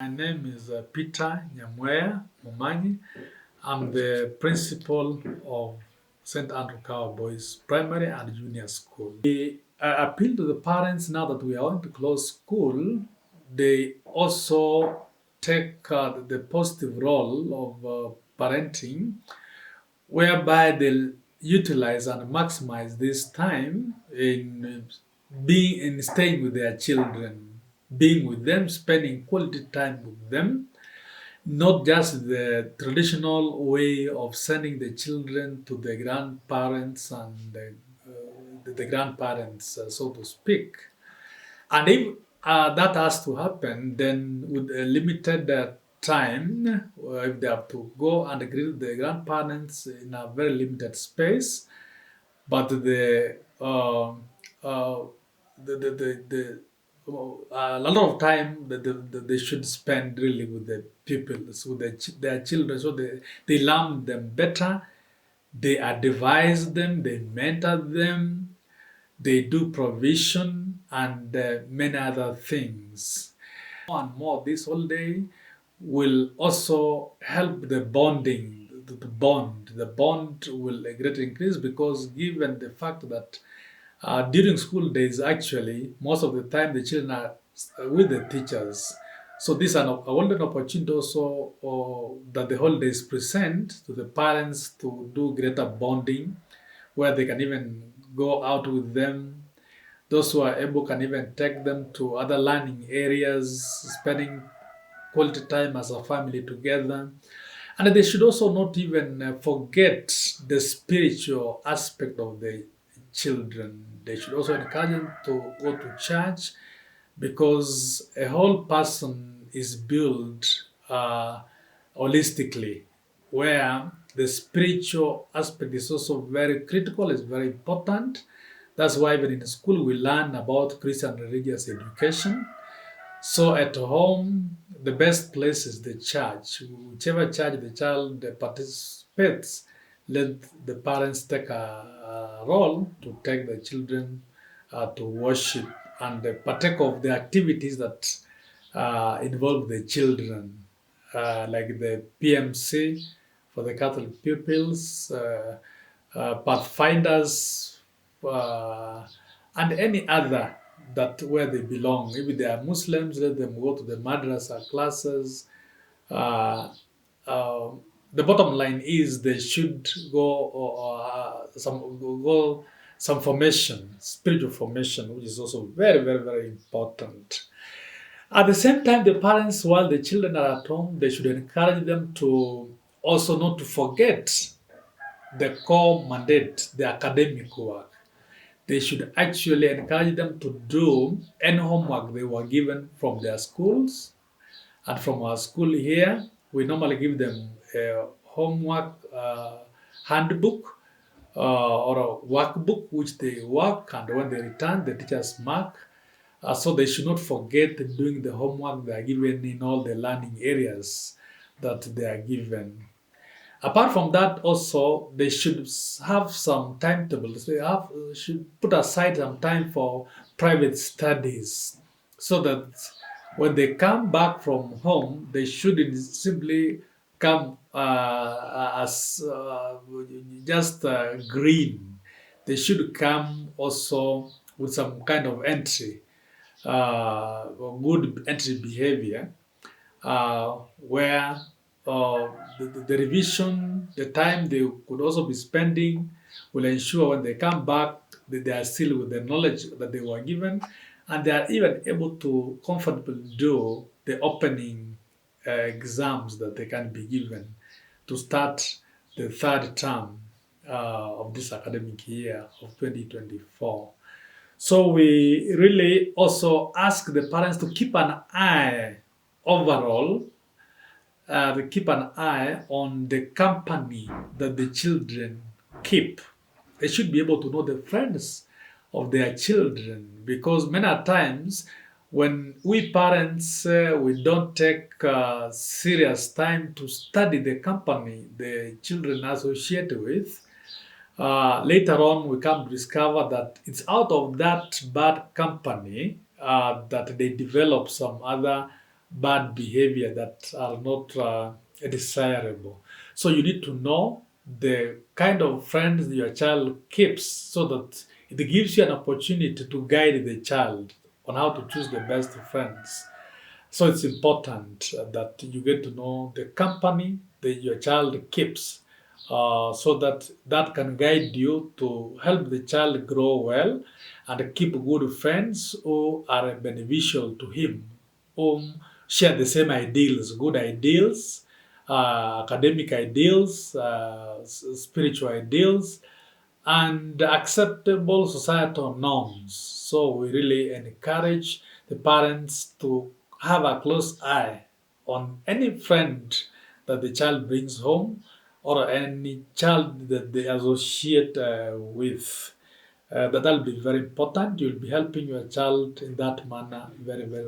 My name is Peter Nyamweya Mumanyi. I'm the principal of St. Andrew Cower Boys Primary and Junior School. I appeal to the parents now that we are going to close school. They also take the positive role of parenting, whereby they'll utilize and maximize this time in being in staying with their children, being with them, spending quality time with them, not just the traditional way of sending the children to the grandparents and the grandparents, so to speak. And if that has to happen, then with a limited time, if they have to go and greet the grandparents in a very limited space, but uh, the a lot of time that they should spend really with the pupils, with their children, so they learn them better, they advise them, they mentor them, they do provision and many other things. More and more this holiday will also help the bonding, the bond. The bond will greatly increase because given the fact that during school days, actually, most of the time the children are with the teachers. So this is a golden opportunity also that the holidays present to the parents to do greater bonding, where they can even go out with them. Those who are able can even take them to other learning areas, spending quality time as a family together. And they should also not even forget the spiritual aspect of the children. They should also encourage them to go to church because a whole person is built holistically, where the spiritual aspect is also very critical, is very important. That's why even in school we learn about Christian religious education. So at home, the best place is the church. Whichever church the child participates, let the parents take a role to take the children to worship and partake of the activities that involve the children, like the PMC for the Catholic pupils, Pathfinders, and any other that where they belong. If they are Muslims, let them go to the madrasa classes. Uh, uh, the bottom line is they should go some formation, spiritual formation, which is also very, very, very important. At the same time, the parents, while the children are at home, they should encourage them to also not to forget the core mandate, the academic work. They should actually encourage them to do any homework they were given from their schools. And from our school here, we normally give them a homework handbook or a workbook which they work, and when they return, the teachers mark. So they should not forget doing the homework they are given in all the learning areas that they are given. Apart from that, also they should have some timetables. They should put aside some time for private studies, so that when they come back from home, they shouldn't simply come as just green. They should come also with some kind of entry, good entry behavior, where the revision, the time they could also be spending will ensure when they come back that they are still with the knowledge that they were given, and they are even able to comfortably do the opening exams that they can be given to start the third term of this academic year of 2024. So we really also ask the parents to keep an eye overall, they keep an eye on the company that the children keep. They should be able to know the friends of their children, because many a times when we parents we don't take serious time to study the company the children associate with, later on we come to discover that it's out of that bad company that they develop some other bad behavior that are not desirable. So you need to know the kind of friends your child keeps so that it gives you an opportunity to guide the child on how to choose the best friends. So it's important that you get to know the company that your child keeps, so that that can guide you to help the child grow well and keep good friends who are beneficial to him, who share the same ideals, good ideals, academic ideals, spiritual ideals, and acceptable societal norms. So we really encourage the parents to have a close eye on any friend that the child brings home or any child that they associate with. That'll be very important. You'll be helping your child in that manner very, very